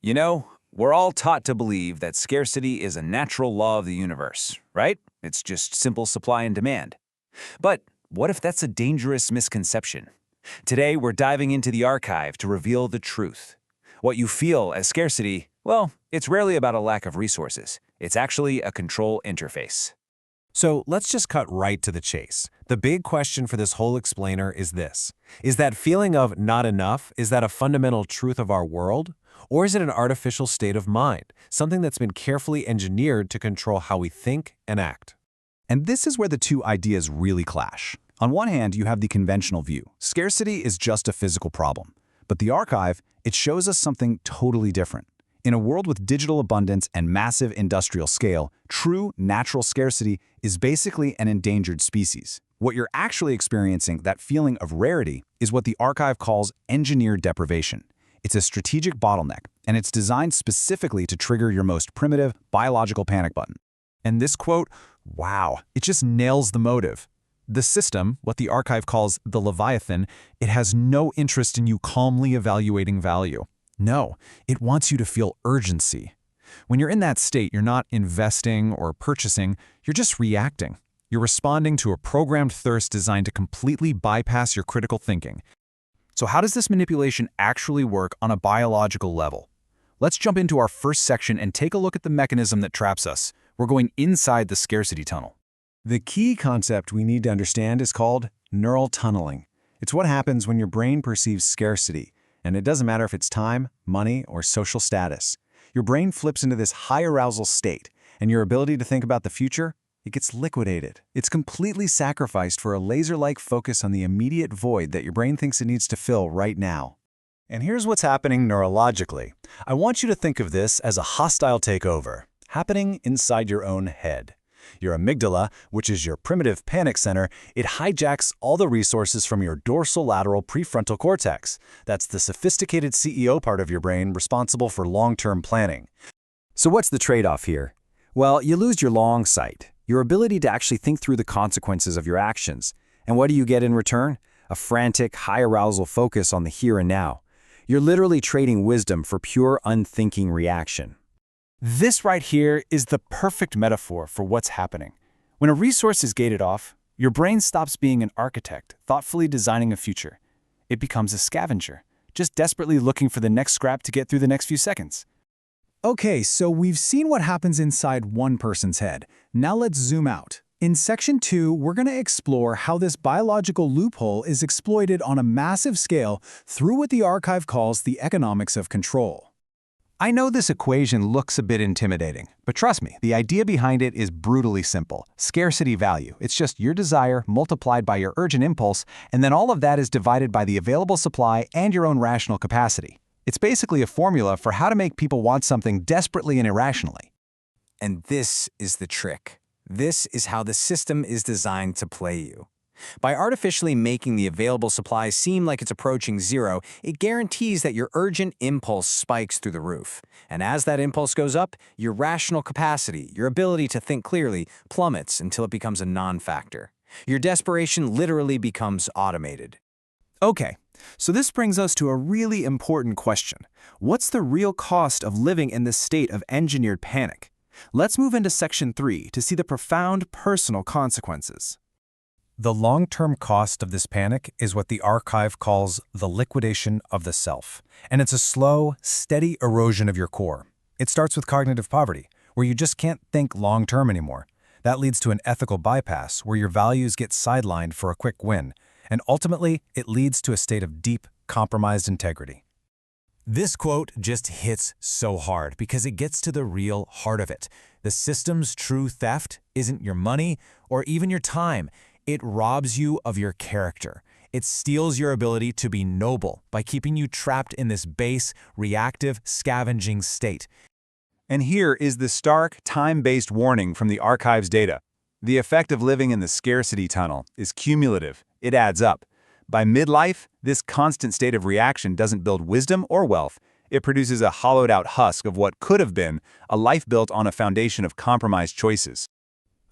You know, we're all taught to believe that scarcity is a natural law of the universe, right? It's just simple supply and demand. But what if that's a dangerous misconception? Today, we're diving into the archive to reveal the truth. What you feel as scarcity, well, it's rarely about a lack of resources. It's actually a control interface. So let's just cut right to the chase. The big question for this whole explainer is this. Is that feeling of not enough, is that a fundamental truth of our world? Or is it an artificial state of mind, something that's been carefully engineered to control how we think and act? And this is where the two ideas really clash. On one hand, you have the conventional view. Scarcity is just a physical problem. But the archive, it shows us something totally different. In a world with digital abundance and massive industrial scale, true natural scarcity is basically an endangered species. What you're actually experiencing, that feeling of rarity, is what the archive calls engineered deprivation. It's a strategic bottleneck, and it's designed specifically to trigger your most primitive biological panic button. And this quote, wow, it just nails the motive. The system, what the archive calls the Leviathan, it has no interest in you calmly evaluating value. No, it wants you to feel urgency. When you're in that state, you're not investing or purchasing, you're just reacting. You're responding to a programmed thirst designed to completely bypass your critical thinking. So how does this manipulation actually work on a biological level? Let's jump into our first section and take a look at the mechanism that traps us. We're going inside the scarcity tunnel. The key concept we need to understand is called neural tunneling. It's what happens when your brain perceives scarcity, and it doesn't matter if it's time, money, or social status. Your brain flips into this high arousal state, and your ability to think about the future, it gets liquidated. It's completely sacrificed for a laser-like focus on the immediate void that your brain thinks it needs to fill right now. And here's what's happening neurologically. I want you to think of this as a hostile takeover, happening inside your own head. Your amygdala, which is your primitive panic center, it hijacks all the resources from your dorsolateral prefrontal cortex. That's the sophisticated CEO part of your brain responsible for long-term planning. So what's the trade-off here? Well, you lose your long sight, your ability to actually think through the consequences of your actions. And what do you get in return? A frantic, high-arousal focus on the here and now. You're literally trading wisdom for pure, unthinking reaction. This right here is the perfect metaphor for what's happening. When a resource is gated off, your brain stops being an architect, thoughtfully designing a future. It becomes a scavenger, just desperately looking for the next scrap to get through the next few seconds. Okay, so we've seen what happens inside one person's head. Now let's zoom out. In Section 2, we're going to explore how this biological loophole is exploited on a massive scale through what the archive calls the economics of control. I know this equation looks a bit intimidating, but trust me, the idea behind it is brutally simple. Scarcity value. It's just your desire multiplied by your urgent impulse, and then all of that is divided by the available supply and your own rational capacity. It's basically a formula for how to make people want something desperately and irrationally. And this is the trick. This is how the system is designed to play you. By artificially making the available supply seem like it's approaching zero, it guarantees that your urgent impulse spikes through the roof. And as that impulse goes up, your rational capacity, your ability to think clearly, plummets until it becomes a non-factor. Your desperation literally becomes automated. Okay, so this brings us to a really important question. What's the real cost of living in this state of engineered panic? Let's move into Section 3 to see the profound personal consequences. The long-term cost of this panic is what the archive calls the liquidation of the self. And it's a slow, steady erosion of your core. It starts with cognitive poverty, where you just can't think long-term anymore. That leads to an ethical bypass, where your values get sidelined for a quick win. And ultimately, it leads to a state of deep, compromised integrity. This quote just hits so hard because it gets to the real heart of it. The system's true theft isn't your money or even your time. It robs you of your character. It steals your ability to be noble by keeping you trapped in this base, reactive, scavenging state. And here is the stark, time-based warning from the archive's data. The effect of living in the scarcity tunnel is cumulative. It adds up. By midlife, this constant state of reaction doesn't build wisdom or wealth. It produces a hollowed-out husk of what could have been a life built on a foundation of compromised choices.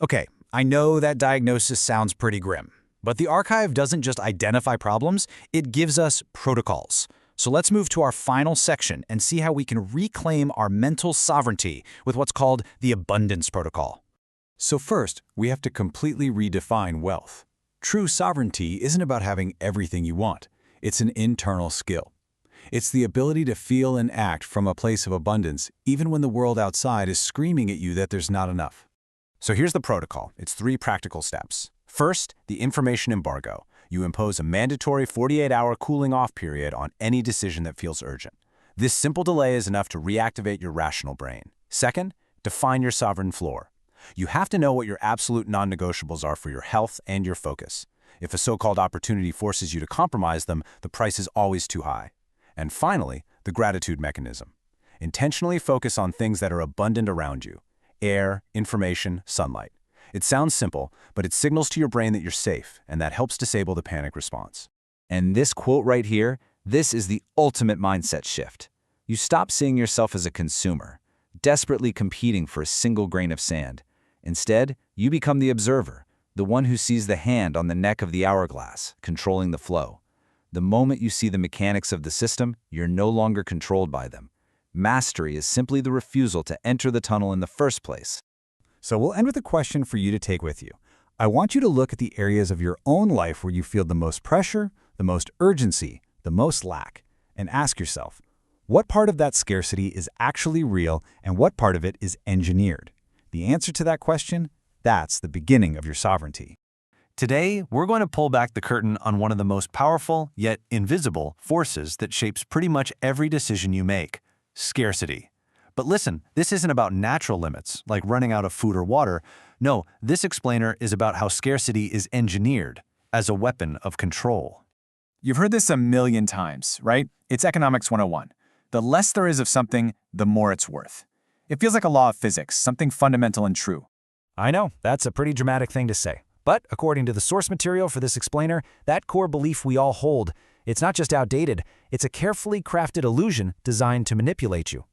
Okay, I know that diagnosis sounds pretty grim, but the archive doesn't just identify problems, it gives us protocols. So let's move to our final section and see how we can reclaim our mental sovereignty with what's called the abundance protocol. So first, we have to completely redefine wealth. True sovereignty isn't about having everything you want. It's an internal skill. It's the ability to feel and act from a place of abundance, even when the world outside is screaming at you that there's not enough. So here's the protocol. It's 3 practical steps. First, the information embargo. You impose a mandatory 48-hour cooling-off period on any decision that feels urgent. This simple delay is enough to reactivate your rational brain. Second, define your sovereign floor. You have to know what your absolute non-negotiables are for your health and your focus. If a so-called opportunity forces you to compromise them, the price is always too high. And finally, the gratitude mechanism. Intentionally focus on things that are abundant around you: air, information, sunlight. It sounds simple, but it signals to your brain that you're safe, and that helps disable the panic response. And this quote right here, this is the ultimate mindset shift. You stop seeing yourself as a consumer, desperately competing for a single grain of sand. Instead, you become the observer, the one who sees the hand on the neck of the hourglass, controlling the flow. The moment you see the mechanics of the system, you're no longer controlled by them. Mastery is simply the refusal to enter the tunnel in the first place. So we'll end with a question for you to take with you. I want you to look at the areas of your own life where you feel the most pressure, the most urgency, the most lack, and ask yourself, what part of that scarcity is actually real and what part of it is engineered? The answer to that question, that's the beginning of your sovereignty. Today, we're going to pull back the curtain on one of the most powerful, yet invisible, forces that shapes pretty much every decision you make: scarcity. But listen, this isn't about natural limits, like running out of food or water. No, this explainer is about how scarcity is engineered as a weapon of control. You've heard this a million times, right? It's Economics 101. The less there is of something, the more it's worth. It feels like a law of physics, something fundamental and true. I know, that's a pretty dramatic thing to say. But according to the source material for this explainer, that core belief we all hold, it's not just outdated, it's a carefully crafted illusion designed to manipulate you.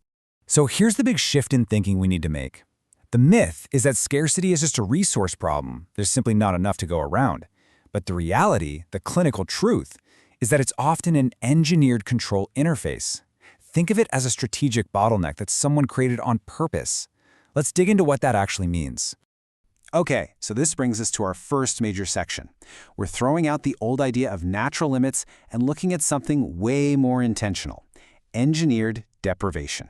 So here's the big shift in thinking we need to make. The myth is that scarcity is just a resource problem. There's simply not enough to go around. But the reality, the clinical truth, is that it's often an engineered control interface. Think of it as a strategic bottleneck that someone created on purpose. Let's dig into what that actually means. Okay, so this brings us to our first major section. We're throwing out the old idea of natural limits and looking at something way more intentional: engineered deprivation.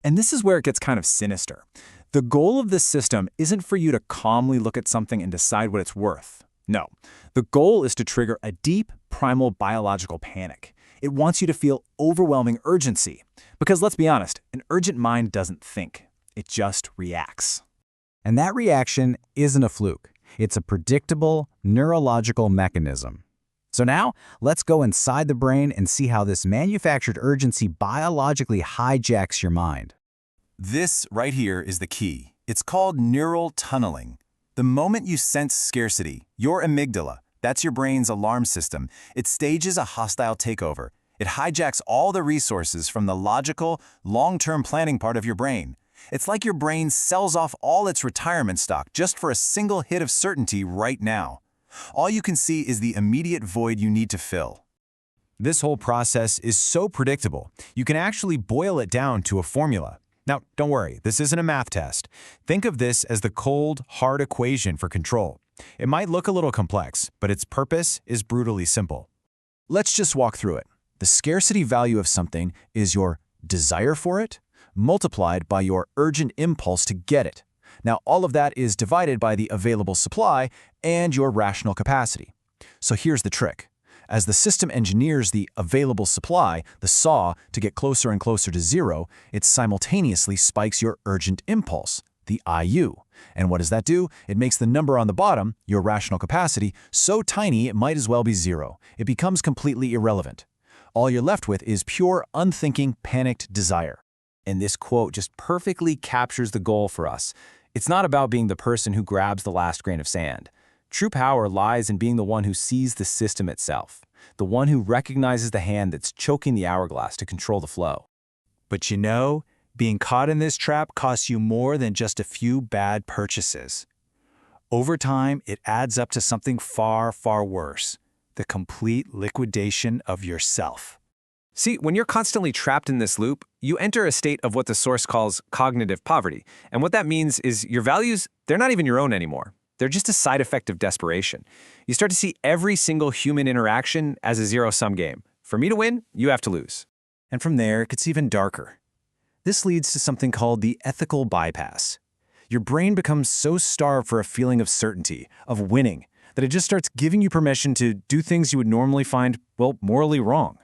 And this is where it gets kind of sinister. The goal of this system isn't for you to calmly look at something and decide what it's worth. No, the goal is to trigger a deep, primal biological panic. It wants you to feel overwhelming urgency. Because let's be honest, an urgent mind doesn't think. It just reacts. And that reaction isn't a fluke. It's a predictable, neurological mechanism. So now, let's go inside the brain and see how this manufactured urgency biologically hijacks your mind. This right here is the key. It's called neural tunneling. The moment you sense scarcity, your amygdala, that's your brain's alarm system, it stages a hostile takeover. It hijacks all the resources from the logical, long-term planning part of your brain. It's like your brain sells off all its retirement stock just for a single hit of certainty right now. All you can see is the immediate void you need to fill. This whole process is so predictable, you can actually boil it down to a formula. Now, don't worry, this isn't a math test. Think of this as the cold, hard equation for control. It might look a little complex, but its purpose is brutally simple. Let's just walk through it. The scarcity value of something is your desire for it, multiplied by your urgent impulse to get it. Now, all of that is divided by the available supply and your rational capacity. So here's the trick. As the system engineers the available supply, the SAW, to get closer and closer to zero, it simultaneously spikes your urgent impulse, the IU. And what does that do? It makes the number on the bottom, your rational capacity, so tiny it might as well be zero. It becomes completely irrelevant. All you're left with is pure, unthinking, panicked desire. And this quote just perfectly captures the goal for us. It's not about being the person who grabs the last grain of sand. True power lies in being the one who sees the system itself, the one who recognizes the hand that's choking the hourglass to control the flow. But you know, being caught in this trap costs you more than just a few bad purchases. Over time, it adds up to something far, far worse: the complete liquidation of yourself. See, when you're constantly trapped in this loop, you enter a state of what the source calls cognitive poverty. And what that means is your values, they're not even your own anymore. They're just a side effect of desperation. You start to see every single human interaction as a zero-sum game. For me to win, you have to lose. And from there, it gets even darker. This leads to something called the ethical bypass. Your brain becomes so starved for a feeling of certainty, of winning, that it just starts giving you permission to do things you would normally find, well, morally wrong.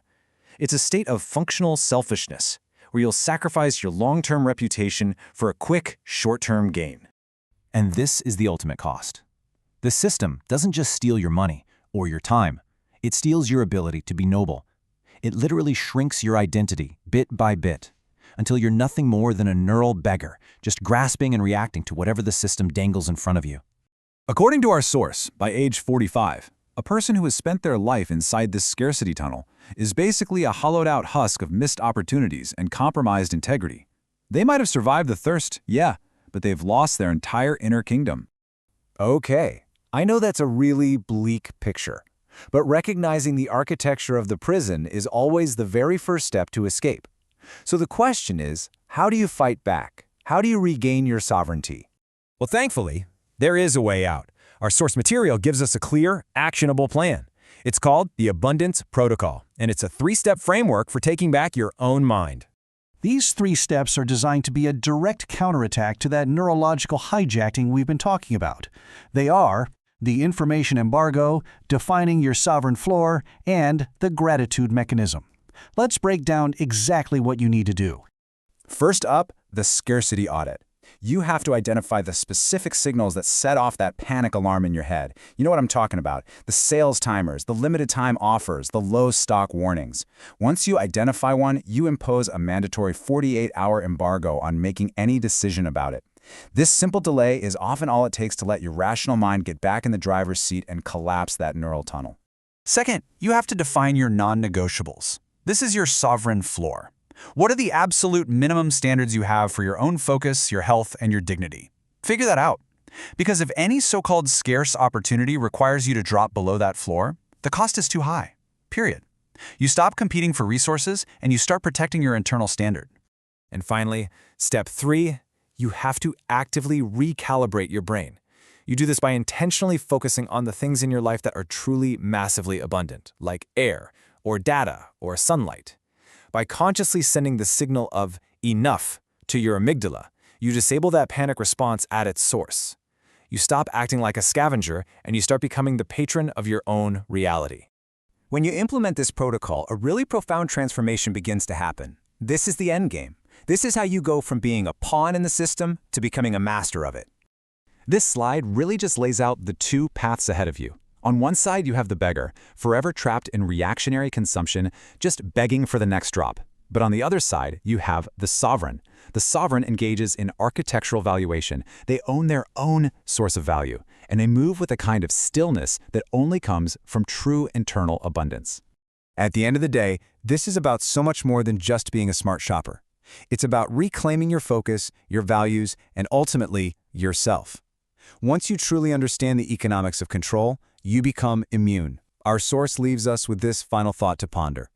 It's a state of functional selfishness, where you'll sacrifice your long-term reputation for a quick, short-term gain. And this is the ultimate cost. The system doesn't just steal your money or your time. It steals your ability to be noble. It literally shrinks your identity bit by bit until you're nothing more than a neural beggar, just grasping and reacting to whatever the system dangles in front of you. According to our source, by age 45, a person who has spent their life inside this scarcity tunnel is basically a hollowed-out husk of missed opportunities and compromised integrity. They might have survived the thirst, yeah, but they've lost their entire inner kingdom. Okay, I know that's a really bleak picture, but recognizing the architecture of the prison is always the very first step to escape. So the question is, how do you fight back? How do you regain your sovereignty? Well, thankfully, there is a way out. Our source material gives us a clear, actionable plan. It's called the Abundance Protocol, and it's a 3-step framework for taking back your own mind. These 3 steps are designed to be a direct counterattack to that neurological hijacking we've been talking about. They are the information embargo, defining your sovereign floor, and the gratitude mechanism. Let's break down exactly what you need to do. First up, the scarcity audit. You have to identify the specific signals that set off that panic alarm in your head. You know what I'm talking about. The sales timers, the limited time offers, the low stock warnings. Once you identify one, you impose a mandatory 48-hour embargo on making any decision about it. This simple delay is often all it takes to let your rational mind get back in the driver's seat and collapse that neural tunnel. Second, you have to define your non-negotiables. This is your sovereign floor. What are the absolute minimum standards you have for your own focus, your health, and your dignity? Figure that out. Because if any so-called scarce opportunity requires you to drop below that floor, the cost is too high. Period. You stop competing for resources and you start protecting your internal standard. And finally, step 3, you have to actively recalibrate your brain. You do this by intentionally focusing on the things in your life that are truly massively abundant, like air, or data, or sunlight. By consciously sending the signal of enough to your amygdala, you disable that panic response at its source. You stop acting like a scavenger and you start becoming the patron of your own reality. When you implement this protocol, a really profound transformation begins to happen. This is the end game. This is how you go from being a pawn in the system to becoming a master of it. This slide really just lays out the 2 paths ahead of you. On one side, you have the beggar, forever trapped in reactionary consumption, just begging for the next drop. But on the other side, you have the sovereign. The sovereign engages in architectural valuation. They own their own source of value, and they move with a kind of stillness that only comes from true internal abundance. At the end of the day, this is about so much more than just being a smart shopper. It's about reclaiming your focus, your values, and ultimately, yourself. Once you truly understand the economics of control, you become immune. Our source leaves us with this final thought to ponder.